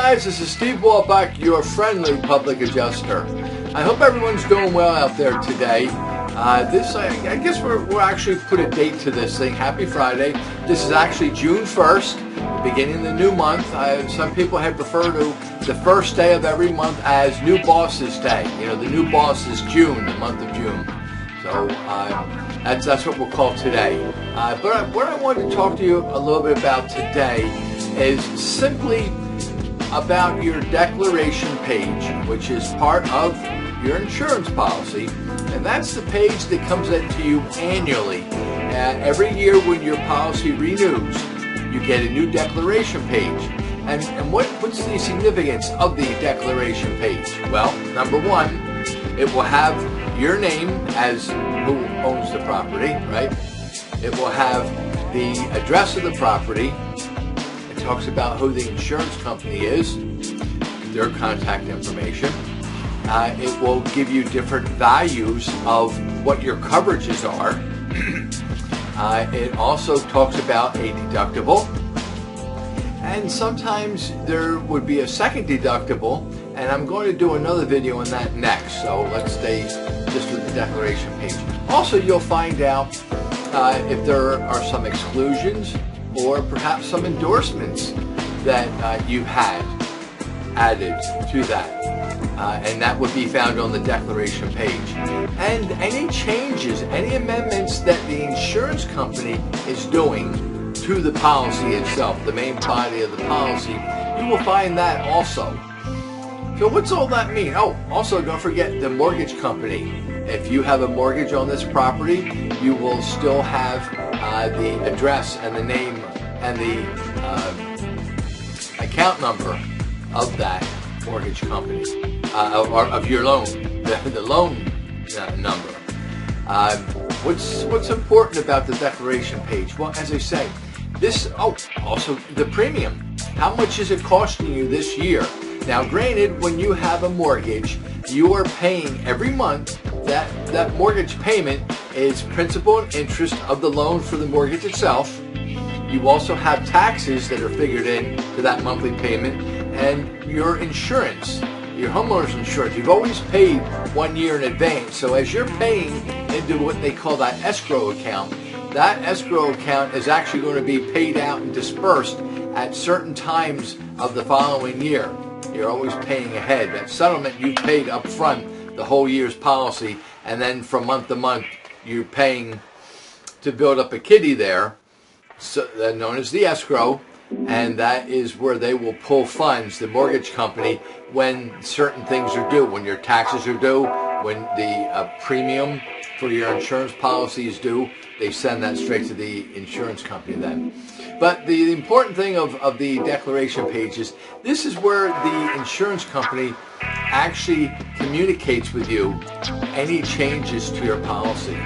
guys, this is Steve Wolbach, your friendly public adjuster. I hope everyone's doing well out there today. I guess we'll actually put a date to this thing. Happy Friday. This is actually June 1st, beginning of the new month. Some people had preferred to the first day of every month as New Bosses Day. You know, the new boss is June, the month of June. So that's what we'll call today. But what I wanted to talk to you a little bit about today is simply about your declaration page, which is part of your insurance policy, and that's the page that comes into you annually. Every year when your policy renews, you get a new declaration page. And what's the significance of the declaration page? Well, number one, it will have your name as who owns the property, right? It will have the address of the property. It talks about who the insurance company is, their contact information. It will give you different values of what your coverages are. It also talks about a deductible. And sometimes there would be a second deductible, and I'm going to do another video on that next. So let's stay just with the declaration page. Also, you'll find out if there are some exclusions or perhaps some endorsements that you had added to that. And that would be found on the declaration page. And any changes, any amendments that the insurance company is doing to the policy itself, the main body of the policy, you will find that also. So what's all that mean? Oh, also don't forget the mortgage company. If you have a mortgage on this property, you will still have the address and the name and the account number of that mortgage company, of your loan, the loan number. What's important about the declaration page? Well, as I say, also the premium. How much is it costing you this year? Now, granted, when you have a mortgage, you are paying every month. That mortgage payment is principal and interest of the loan for the mortgage itself. You also have taxes that are figured in to that monthly payment, and your insurance, your homeowner's insurance. You've always paid 1 year in advance. So as you're paying into what they call that escrow account, that escrow account is actually going to be paid out and dispersed at certain times of the following year. You're always paying ahead. That settlement you paid up front the whole year's policy, and then from month to month you're paying to build up a kitty there, so known as the escrow, and that is where they will pull funds, the mortgage company, when certain things are due, when your taxes are due, when the premium for your insurance policy is due. They send that straight to the insurance company then. But the important thing of the declaration page is this is where the insurance company actually communicates with you any changes to your policy.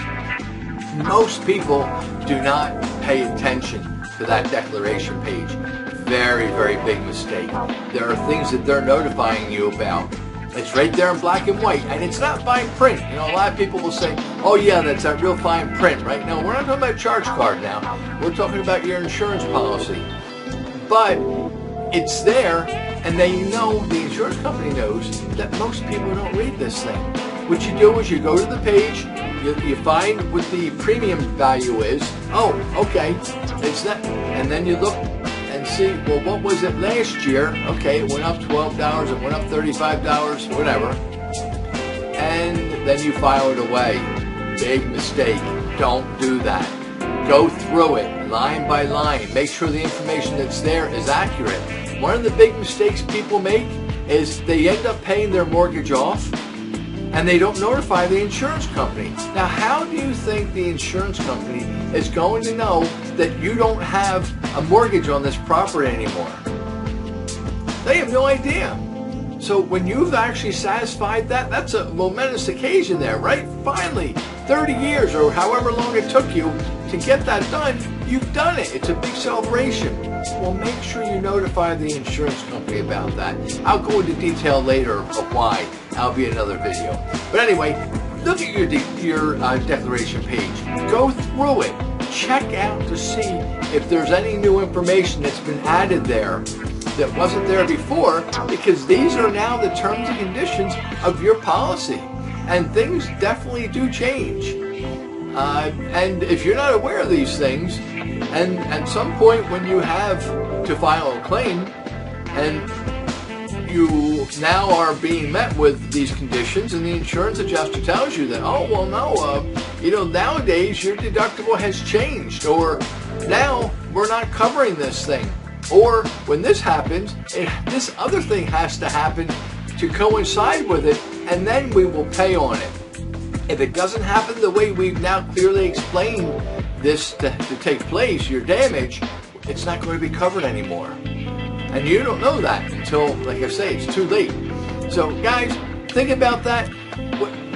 Most people do not pay attention to that declaration page. Very, very big mistake. There are things that they're notifying you about. It's right there in black and white, and it's not fine print. You know, a lot of people will say, oh yeah, that's that real fine print, right? No, we're not talking about charge card now. We're talking about your insurance policy. But it's there, and they know, the insurance company knows, that most people don't read this thing. What you do is you go to the page, you find what the premium value is. Oh, okay, it's that. And then you look and see, well, what was it last year? Okay, it went up $12, it went up $35, whatever. And then you file it away. Big mistake. Don't do that. Go through it line by line. Make sure the information that's there is accurate. One of the big mistakes people make is they end up paying their mortgage off, and they don't notify the insurance company. Now, how do you think the insurance company is going to know that you don't have a mortgage on this property anymore? They have no idea. So when you've actually satisfied that, that's a momentous occasion there, right? Finally, 30 years or however long it took you to get that done, you've done it. It's a big celebration. Well, make sure you notify the insurance company about that. I'll go into detail later of why. That'll be another video. But anyway, look at your declaration page. Go through it. Check out to see if there's any new information that's been added there that wasn't there before, because these are now the terms and conditions of your policy. And things definitely do change. And if you're not aware of these things, and at some point when you have to file a claim, and you now are being met with these conditions, and the insurance adjuster tells you that, oh, well, no, nowadays your deductible has changed, or now we're not covering this thing, or when this happens, this other thing has to happen to coincide with it, and then we will pay on it. If it doesn't happen the way we've now clearly explained this to take place, your damage, it's not going to be covered anymore. And you don't know that until, like I say, it's too late. So guys, think about that.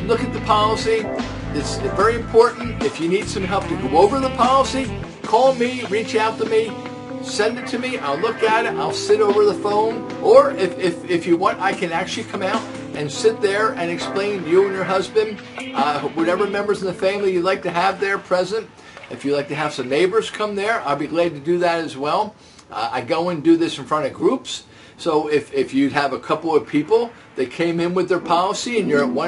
Look at the policy. It's very important. If you need some help to go over the policy, call me, reach out to me, send it to me. I'll look at it. I'll sit over the phone. Or if you want, I can actually come out and sit there and explain to you and your husband, whatever members in the family you'd like to have there present. If you'd like to have some neighbors come there, I'll be glad to do that as well. I go and do this in front of groups. So if you'd have a couple of people that came in with their policy and you're at one